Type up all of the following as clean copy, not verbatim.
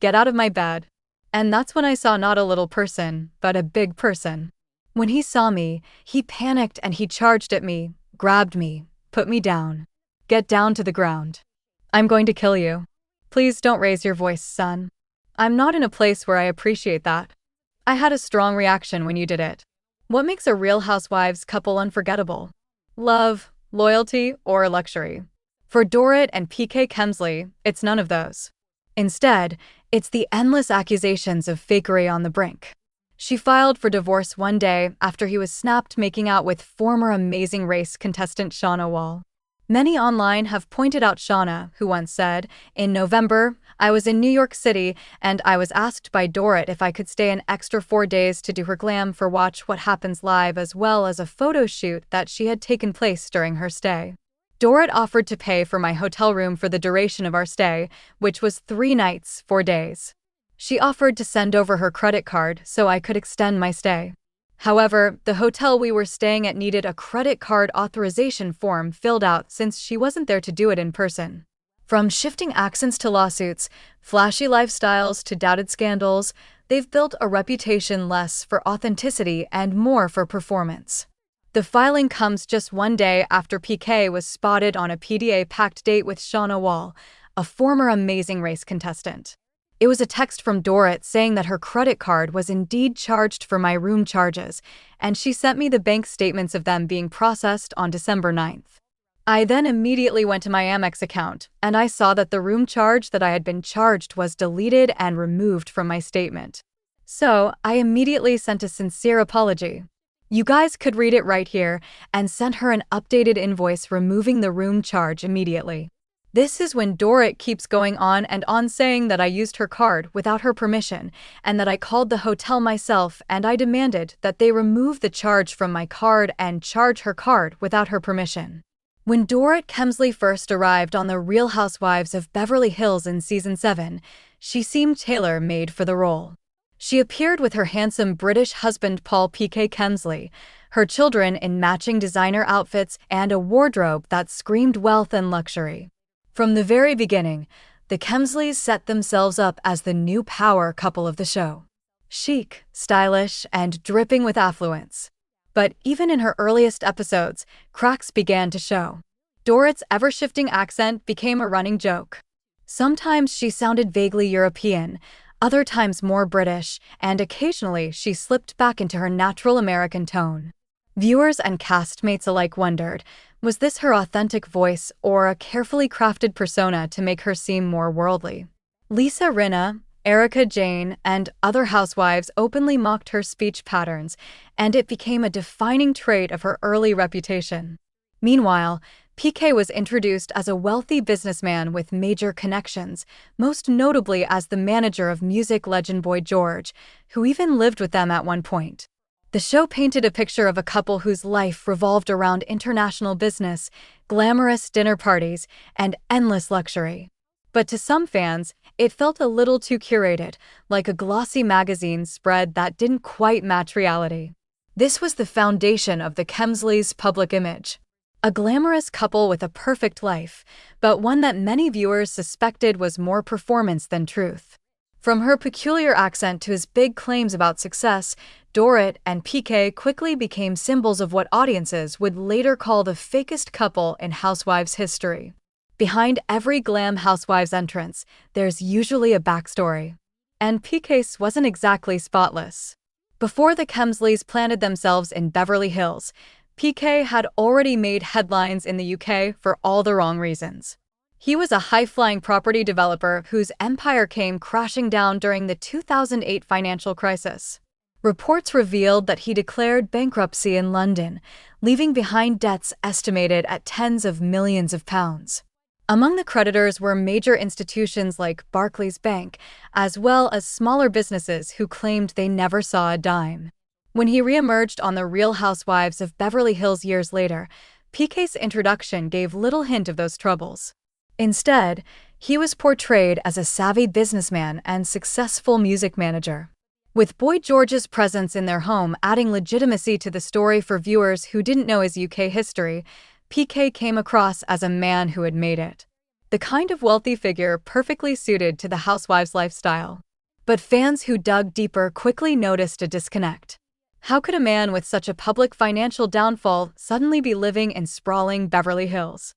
Get out of my bed." And that's when I saw not a little person, but a big person. When he saw me, he panicked and he charged at me, grabbed me, put me down. "Get down to the ground. I'm going to kill you. Please don't raise your voice, son." I'm not in a place where I appreciate that. I had a strong reaction when you did it. What makes a Real Housewives couple unforgettable? Love, loyalty, or luxury? For Dorit and PK Kemsley, it's none of those. Instead, it's the endless accusations of fakery on the brink. She filed for divorce one day after he was snapped making out with former Amazing Race contestant Shauna Wall. Many online have pointed out Shauna, who once said, "In November, I was in New York City and I was asked by Dorit if I could stay an extra 4 days to do her glam for Watch What Happens Live as well as a photo shoot that she had taken place during her stay. Dorit offered to pay for my hotel room for the duration of our stay, which was 3 nights, 4 days. She offered to send over her credit card so I could extend my stay. However, the hotel we were staying at needed a credit card authorization form filled out since she wasn't there to do it in person." From shifting accents to lawsuits, flashy lifestyles to doubted scandals, they've built a reputation less for authenticity and more for performance. The filing comes just one day after PK was spotted on a PDA-packed date with Shauna Wall, a former Amazing Race contestant. It was a text from Dorit saying that her credit card was indeed charged for my room charges, and she sent me the bank statements of them being processed on December 9th. I then immediately went to my Amex account, and I saw that the room charge that I had been charged was deleted and removed from my statement. So, I immediately sent a sincere apology. You guys could read it right here, and sent her an updated invoice removing the room charge immediately. This is when Dorit keeps going on and on saying that I used her card without her permission and that I called the hotel myself and I demanded that they remove the charge from my card and charge her card without her permission. When Dorit Kemsley first arrived on The Real Housewives of Beverly Hills in Season 7, she seemed tailor-made for the role. She appeared with her handsome British husband Paul PK Kemsley, her children in matching designer outfits and a wardrobe that screamed wealth and luxury. From the very beginning, the Kemsleys set themselves up as the new power couple of the show. Chic, stylish, and dripping with affluence. But even in her earliest episodes, cracks began to show. Dorit's ever-shifting accent became a running joke. Sometimes she sounded vaguely European, other times more British, and occasionally she slipped back into her natural American tone. Viewers and castmates alike wondered, was this her authentic voice or a carefully crafted persona to make her seem more worldly? Lisa Rinna, Erica Jane, and other housewives openly mocked her speech patterns, and it became a defining trait of her early reputation. Meanwhile, PK was introduced as a wealthy businessman with major connections, most notably as the manager of music legend Boy George, who even lived with them at one point. The show painted a picture of a couple whose life revolved around international business, glamorous dinner parties, and endless luxury. But to some fans, it felt a little too curated, like a glossy magazine spread that didn't quite match reality. This was the foundation of the Kemsleys' public image. A glamorous couple with a perfect life, but one that many viewers suspected was more performance than truth. From her peculiar accent to his big claims about success, Dorit and PK quickly became symbols of what audiences would later call the fakest couple in Housewives history. Behind every glam Housewives entrance, there's usually a backstory. And PK's wasn't exactly spotless. Before the Kemsleys planted themselves in Beverly Hills, PK had already made headlines in the UK for all the wrong reasons. He was a high-flying property developer whose empire came crashing down during the 2008 financial crisis. Reports revealed that he declared bankruptcy in London, leaving behind debts estimated at tens of millions of pounds. Among the creditors were major institutions like Barclays Bank, as well as smaller businesses who claimed they never saw a dime. When he re-emerged on The Real Housewives of Beverly Hills years later, PK's introduction gave little hint of those troubles. Instead, he was portrayed as a savvy businessman and successful music manager. With Boy George's presence in their home adding legitimacy to the story for viewers who didn't know his UK history, PK came across as a man who had made it. the kind of wealthy figure perfectly suited to the housewives' lifestyle. But fans who dug deeper quickly noticed a disconnect. How could a man with such a public financial downfall suddenly be living in sprawling Beverly Hills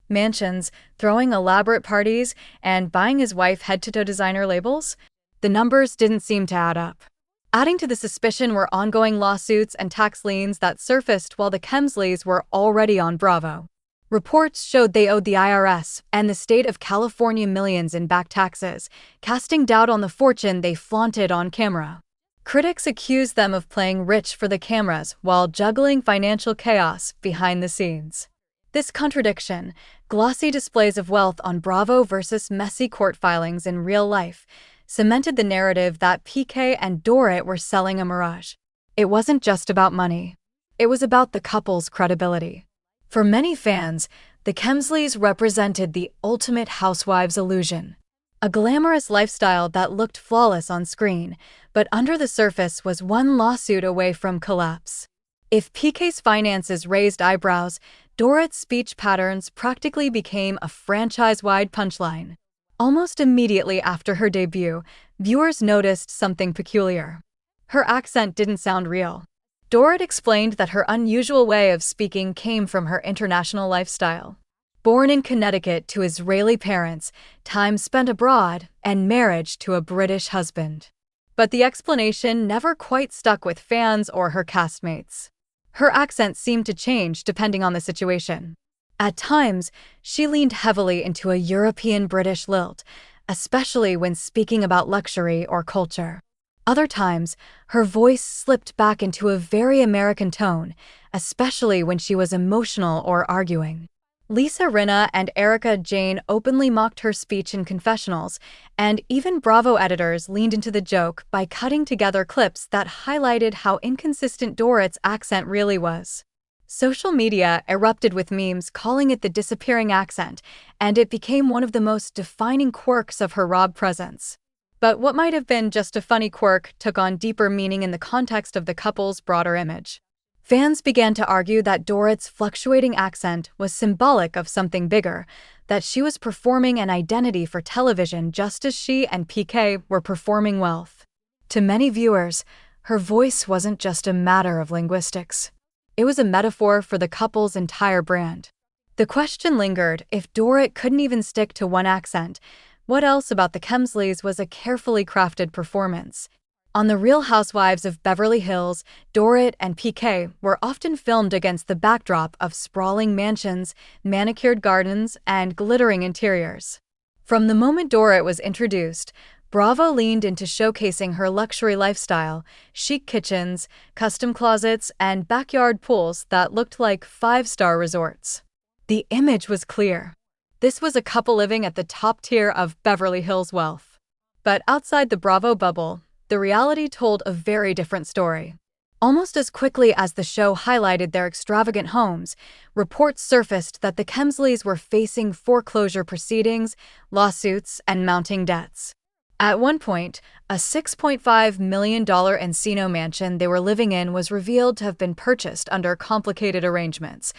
mansions, throwing elaborate parties, and buying his wife head-to-toe designer labels? The numbers didn't seem to add up. Adding to the suspicion were ongoing lawsuits and tax liens that surfaced while the Kemsleys were already on Bravo. Reports showed they owed the IRS and the state of California millions in back taxes, casting doubt on the fortune they flaunted on camera. Critics accused them of playing rich for the cameras while juggling financial chaos behind the scenes. This contradiction, glossy displays of wealth on Bravo versus messy court filings in real life, cemented the narrative that PK and Dorit were selling a mirage. It wasn't just about money. It was about the couple's credibility. For many fans, the Kemsleys represented the ultimate housewives illusion. A glamorous lifestyle that looked flawless on screen, but under the surface was one lawsuit away from collapse. If PK's finances raised eyebrows, Dorit's speech patterns practically became a franchise-wide punchline. Almost immediately after her debut, viewers noticed something peculiar. Her accent didn't sound real. Dorit explained that her unusual way of speaking came from her international lifestyle. Born in Connecticut to Israeli parents, time spent abroad, and marriage to a British husband. But the explanation never quite stuck with fans or her castmates. Her accent seemed to change depending on the situation. At times, she leaned heavily into a European British lilt, especially when speaking about luxury or culture. Other times, her voice slipped back into a very American tone, especially when she was emotional or arguing. Lisa Rinna and Erica Jane openly mocked her speech in confessionals, and even Bravo editors leaned into the joke by cutting together clips that highlighted how inconsistent Dorit's accent really was. Social media erupted with memes calling it the disappearing accent, and it became one of the most defining quirks of her raw presence. But what might have been just a funny quirk took on deeper meaning in the context of the couple's broader image. Fans began to argue that Dorit's fluctuating accent was symbolic of something bigger, that she was performing an identity for television just as she and PK were performing wealth. To many viewers, her voice wasn't just a matter of linguistics. It was a metaphor for the couple's entire brand. The question lingered: if Dorit couldn't even stick to one accent, what else about the Kemsleys was a carefully crafted performance? On The Real Housewives of Beverly Hills, Dorit and PK were often filmed against the backdrop of sprawling mansions, manicured gardens, and glittering interiors. From the moment Dorit was introduced, Bravo leaned into showcasing her luxury lifestyle, chic kitchens, custom closets, and backyard pools that looked like five-star resorts. The image was clear. This was a couple living at the top tier of Beverly Hills wealth. But outside the Bravo bubble, the reality told a very different story. Almost as quickly as the show highlighted their extravagant homes, reports surfaced that the Kemsleys were facing foreclosure proceedings, lawsuits, and mounting debts. At one point, a $6.5 million Encino mansion they were living in was revealed to have been purchased under complicated arrangements,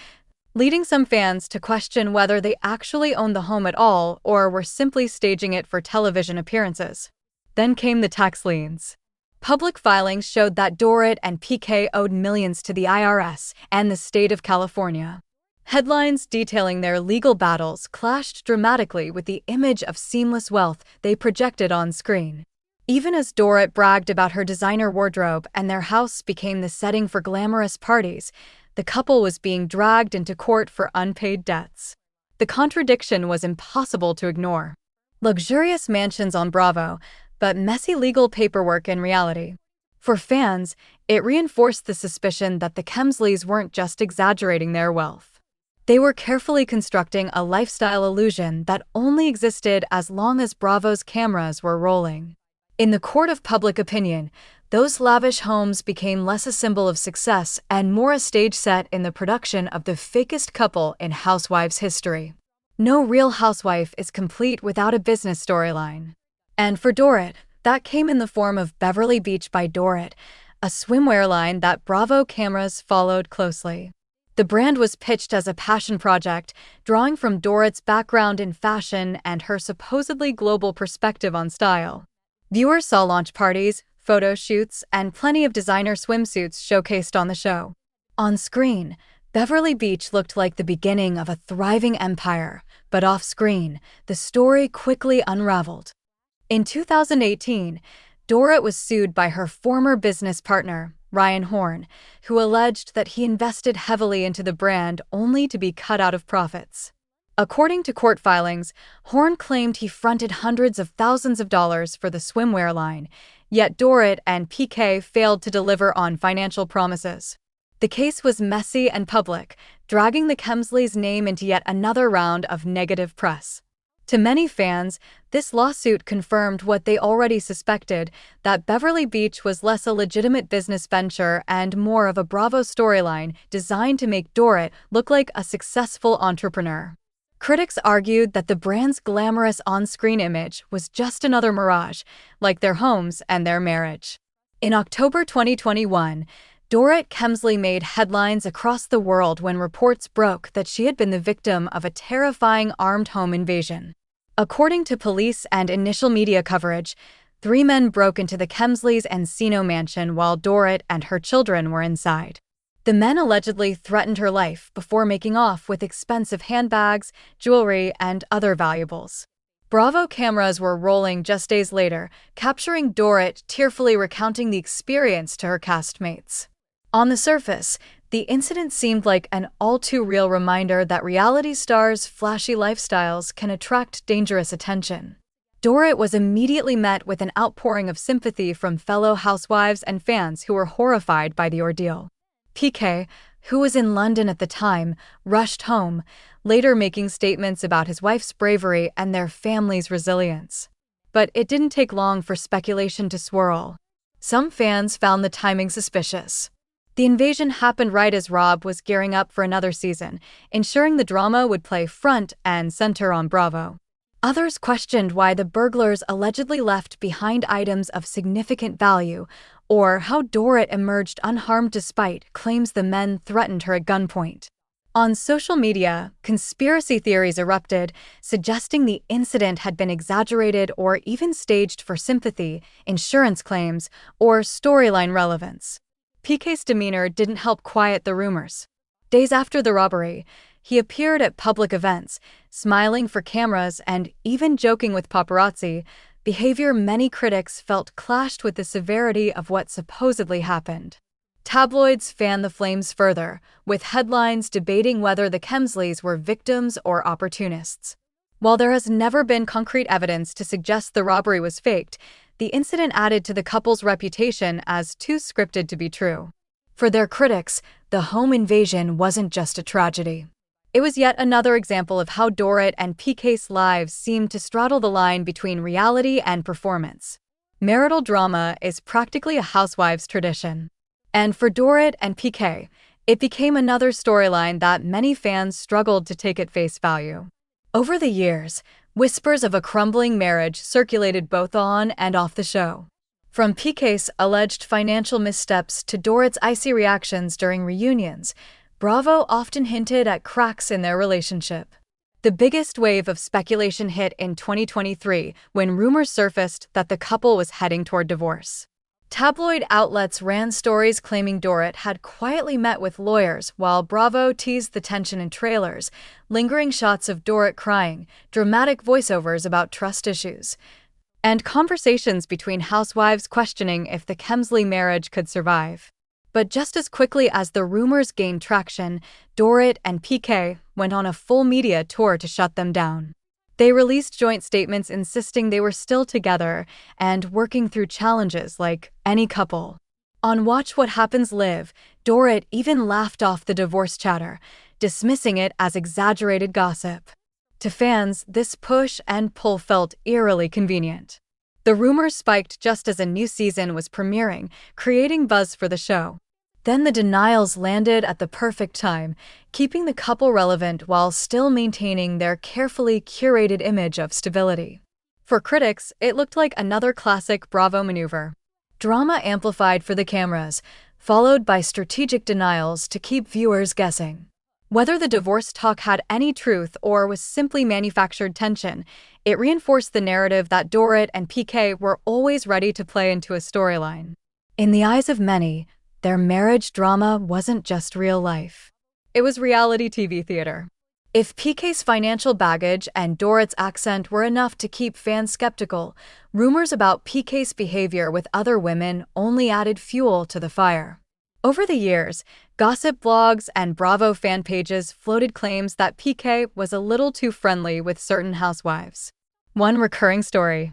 leading some fans to question whether they actually owned the home at all or were simply staging it for television appearances. Then came the tax liens. Public filings showed that Dorit and PK owed millions to the IRS and the state of California. Headlines detailing their legal battles clashed dramatically with the image of seamless wealth they projected on screen. Even as Dorit bragged about her designer wardrobe and their house became the setting for glamorous parties, the couple was being dragged into court for unpaid debts. The contradiction was impossible to ignore. Luxurious mansions on Bravo, but messy legal paperwork in reality. For fans, it reinforced the suspicion that the Kemsleys weren't just exaggerating their wealth. They were carefully constructing a lifestyle illusion that only existed as long as Bravo's cameras were rolling. In the court of public opinion, those lavish homes became less a symbol of success and more a stage set in the production of the fakest couple in Housewives history. No Real Housewife is complete without a business storyline. And for Dorit, that came in the form of Beverly Beach by Dorit, a swimwear line that Bravo cameras followed closely. The brand was pitched as a passion project, drawing from Dorrit's background in fashion and her supposedly global perspective on style. Viewers saw launch parties, photo shoots, and plenty of designer swimsuits showcased on the show. On screen, Beverly Beach looked like the beginning of a thriving empire, but off-screen, the story quickly unraveled. In 2018, Dorrit was sued by her former business partner, Ryan Horn, who alleged that he invested heavily into the brand only to be cut out of profits. According to court filings, Horn claimed he fronted hundreds of thousands of dollars for the swimwear line, yet Dorrit and PK failed to deliver on financial promises. The case was messy and public, dragging the Kemsleys' name into yet another round of negative press. To many fans, this lawsuit confirmed what they already suspected, that Beverly Beach was less a legitimate business venture and more of a Bravo storyline designed to make Dorrit look like a successful entrepreneur. Critics argued that the brand's glamorous on-screen image was just another mirage, like their homes and their marriage. In October 2021, Dorrit Kemsley made headlines across the world when reports broke that she had been the victim of a terrifying armed home invasion. According to police and initial media coverage, 3 men broke into the Kemsleys' Encino mansion while Dorrit and her children were inside. The men allegedly threatened her life before making off with expensive handbags, jewelry, and other valuables. Bravo cameras were rolling just days later, capturing Dorrit tearfully recounting the experience to her castmates. On the surface, the incident seemed like an all-too-real reminder that reality stars' flashy lifestyles can attract dangerous attention. Dorrit was immediately met with an outpouring of sympathy from fellow housewives and fans who were horrified by the ordeal. PK, who was in London at the time, rushed home, later making statements about his wife's bravery and their family's resilience. But it didn't take long for speculation to swirl. Some fans found the timing suspicious. The invasion happened right as Rob was gearing up for another season, ensuring the drama would play front and center on Bravo. Others questioned why the burglars allegedly left behind items of significant value, or how Dorrit emerged unharmed despite claims the men threatened her at gunpoint. On social media, conspiracy theories erupted, suggesting the incident had been exaggerated or even staged for sympathy, insurance claims, or storyline relevance. PK's demeanor didn't help quiet the rumors. Days after the robbery, he appeared at public events, smiling for cameras and even joking with paparazzi, behavior many critics felt clashed with the severity of what supposedly happened. Tabloids fanned the flames further, with headlines debating whether the Kemsleys were victims or opportunists. While there has never been concrete evidence to suggest the robbery was faked, the incident added to the couple's reputation as too scripted to be true. For their critics, the home invasion wasn't just a tragedy. It was yet another example of how Dorrit and PK's lives seemed to straddle the line between reality and performance. Marital drama is practically a housewives' tradition. And for Dorrit and PK, it became another storyline that many fans struggled to take at face value. Over the years, whispers of a crumbling marriage circulated both on and off the show. From PK's alleged financial missteps to Dorrit's icy reactions during reunions, Bravo often hinted at cracks in their relationship. The biggest wave of speculation hit in 2023 when rumors surfaced that the couple was heading toward divorce. Tabloid outlets ran stories claiming Dorrit had quietly met with lawyers while Bravo teased the tension in trailers, lingering shots of Dorrit crying, dramatic voiceovers about trust issues, and conversations between housewives questioning if the Kemsley marriage could survive. But just as quickly as the rumors gained traction, Dorrit and PK went on a full media tour to shut them down. They released joint statements insisting they were still together and working through challenges like any couple. On Watch What Happens Live, Dorrit even laughed off the divorce chatter, dismissing it as exaggerated gossip. To fans, this push and pull felt eerily convenient. The rumors spiked just as a new season was premiering, creating buzz for the show. Then the denials landed at the perfect time, keeping the couple relevant while still maintaining their carefully curated image of stability. For critics, it looked like another classic Bravo maneuver. Drama amplified for the cameras, followed by strategic denials to keep viewers guessing. Whether the divorce talk had any truth or was simply manufactured tension, it reinforced the narrative that Dorit and PK were always ready to play into a storyline. In the eyes of many, their marriage drama wasn't just real life. It was reality TV theater. If PK's financial baggage and Dorit's accent were enough to keep fans skeptical, rumors about PK's behavior with other women only added fuel to the fire. Over the years, gossip blogs and Bravo fan pages floated claims that PK was a little too friendly with certain housewives. One recurring story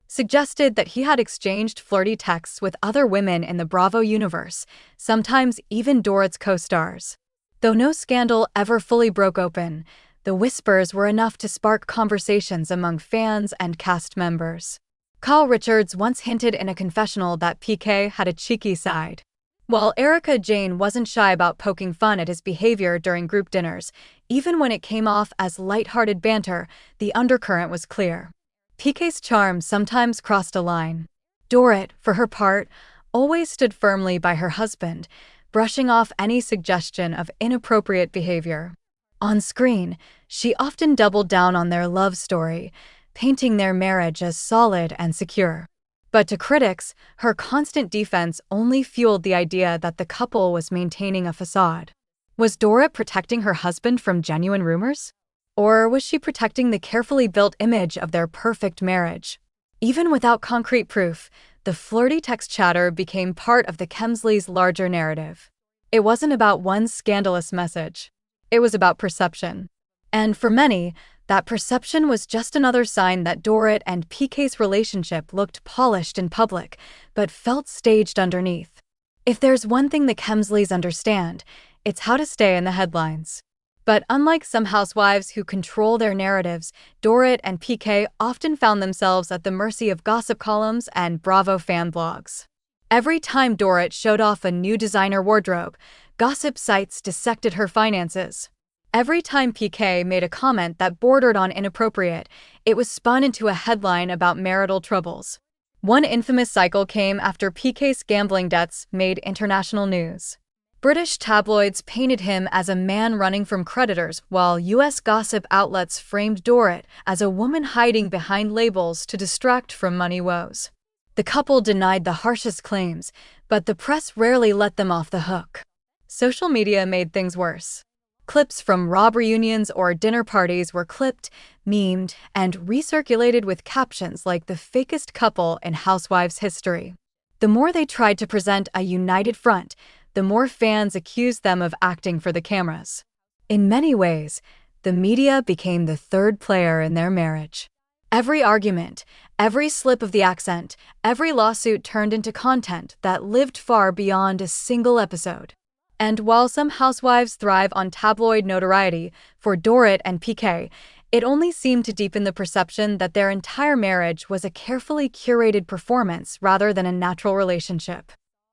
suggested that he had exchanged flirty texts with other women in the Bravo universe, sometimes even Dorit's co-stars. Though no scandal ever fully broke open, the whispers were enough to spark conversations among fans and cast members. Kyle Richards once hinted in a confessional that PK had a cheeky side. While Erika Jayne wasn't shy about poking fun at his behavior during group dinners, even when it came off as lighthearted banter, the undercurrent was clear. PK's charm sometimes crossed a line. Dorit, for her part, always stood firmly by her husband, brushing off any suggestion of inappropriate behavior. On screen, she often doubled down on their love story, painting their marriage as solid and secure. But to critics, her constant defense only fueled the idea that the couple was maintaining a facade. Was Dorit protecting her husband from genuine rumors? Or was she protecting the carefully built image of their perfect marriage? Even without concrete proof, the flirty text chatter became part of the Kemsleys' larger narrative. It wasn't about one scandalous message. It was about perception. And for many, that perception was just another sign that Dorit and PK's relationship looked polished in public, but felt staged underneath. If there's one thing the Kemsleys understand, it's how to stay in the headlines. But unlike some housewives who control their narratives, Dorit and PK often found themselves at the mercy of gossip columns and Bravo fan blogs. Every time Dorit showed off a new designer wardrobe, gossip sites dissected her finances. Every time PK made a comment that bordered on inappropriate, it was spun into a headline about marital troubles. One infamous cycle came after PK's gambling debts made international news. British tabloids painted him as a man running from creditors, while US gossip outlets framed Dorit as a woman hiding behind labels to distract from money woes. The couple denied the harshest claims, but the press rarely let them off the hook. Social media made things worse. Clips from Rob reunions or dinner parties were clipped, memed, and recirculated with captions like the fakest couple in Housewives history. The more they tried to present a united front, the more fans accused them of acting for the cameras. In many ways, the media became the third player in their marriage. Every argument, every slip of the accent, every lawsuit turned into content that lived far beyond a single episode. And while some housewives thrive on tabloid notoriety, for Dorit and PK, it only seemed to deepen the perception that their entire marriage was a carefully curated performance rather than a natural relationship.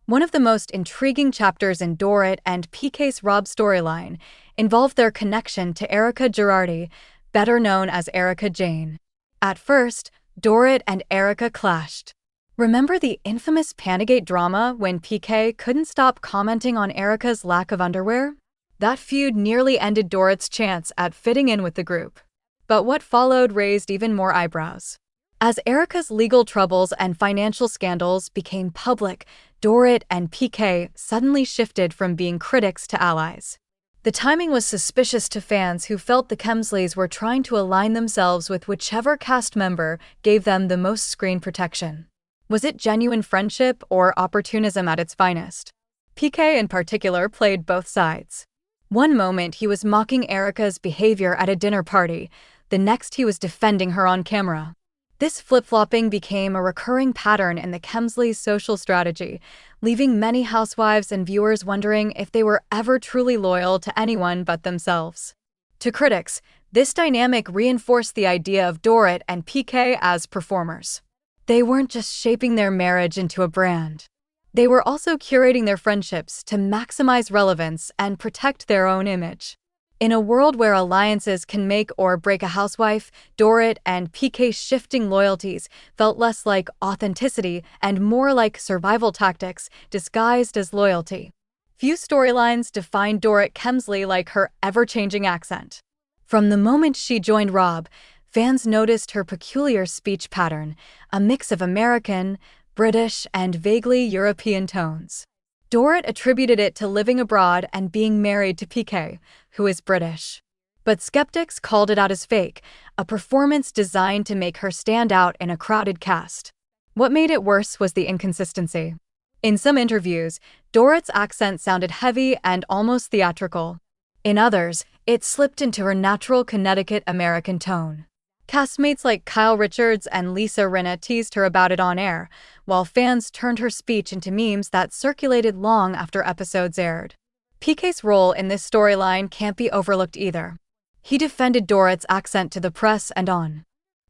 One of the most intriguing chapters in Dorit and PK's Rob storyline involved their connection to Erika Girardi, better known as Erika Jayne. At first, Dorit and Erika clashed. Remember the infamous Panagate drama when PK couldn't stop commenting on Erika's lack of underwear? That feud nearly ended Dorit's chance at fitting in with the group. But what followed raised even more eyebrows. As Erika's legal troubles and financial scandals became public, Dorit and PK suddenly shifted from being critics to allies. The timing was suspicious to fans who felt the Kemsleys were trying to align themselves with whichever cast member gave them the most screen protection. Was it genuine friendship or opportunism at its finest? PK in particular played both sides. One moment he was mocking Erika's behavior at a dinner party, the next he was defending her on camera. This flip-flopping became a recurring pattern in the Kemsleys' social strategy, leaving many housewives and viewers wondering if they were ever truly loyal to anyone but themselves. To critics, this dynamic reinforced the idea of Dorit and PK as performers. They weren't just shaping their marriage into a brand. They were also curating their friendships to maximize relevance and protect their own image. In a world where alliances can make or break a housewife, Dorit and PK's shifting loyalties felt less like authenticity and more like survival tactics disguised as loyalty. Few storylines defined Dorit Kemsley like her ever-changing accent. From the moment she joined Rob, fans noticed her peculiar speech pattern, a mix of American, British, and vaguely European tones. Dorit attributed it to living abroad and being married to PK, who is British. But skeptics called it out as fake, a performance designed to make her stand out in a crowded cast. What made it worse was the inconsistency. In some interviews, Dorit's accent sounded heavy and almost theatrical. In others, it slipped into her natural Connecticut American tone. Castmates like Kyle Richards and Lisa Rinna teased her about it on air, while fans turned her speech into memes that circulated long after episodes aired. PK's role in this storyline can't be overlooked either. He defended Dorit's accent to the press and on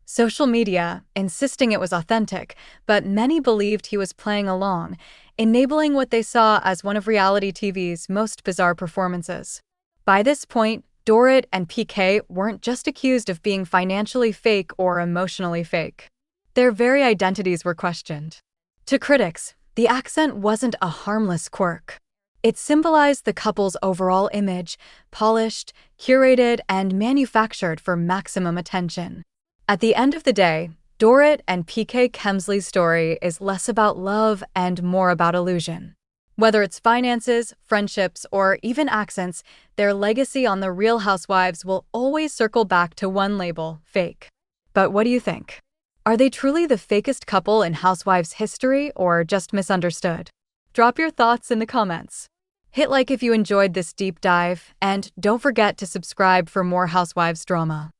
social media, insisting it was authentic, but many believed he was playing along, enabling what they saw as one of reality TV's most bizarre performances. By this point, Dorit and PK weren't just accused of being financially fake or emotionally fake. Their very identities were questioned. To critics, the accent wasn't a harmless quirk. It symbolized the couple's overall image, polished, curated, and manufactured for maximum attention. At the end of the day, Dorit and PK Kemsley's story is less about love and more about illusion. Whether it's finances, friendships, or even accents, their legacy on The Real Housewives will always circle back to one label: fake. But what do you think? Are they truly the fakest couple in Housewives history or just misunderstood? Drop your thoughts in the comments. Hit like if you enjoyed this deep dive, and don't forget to subscribe for more Housewives drama.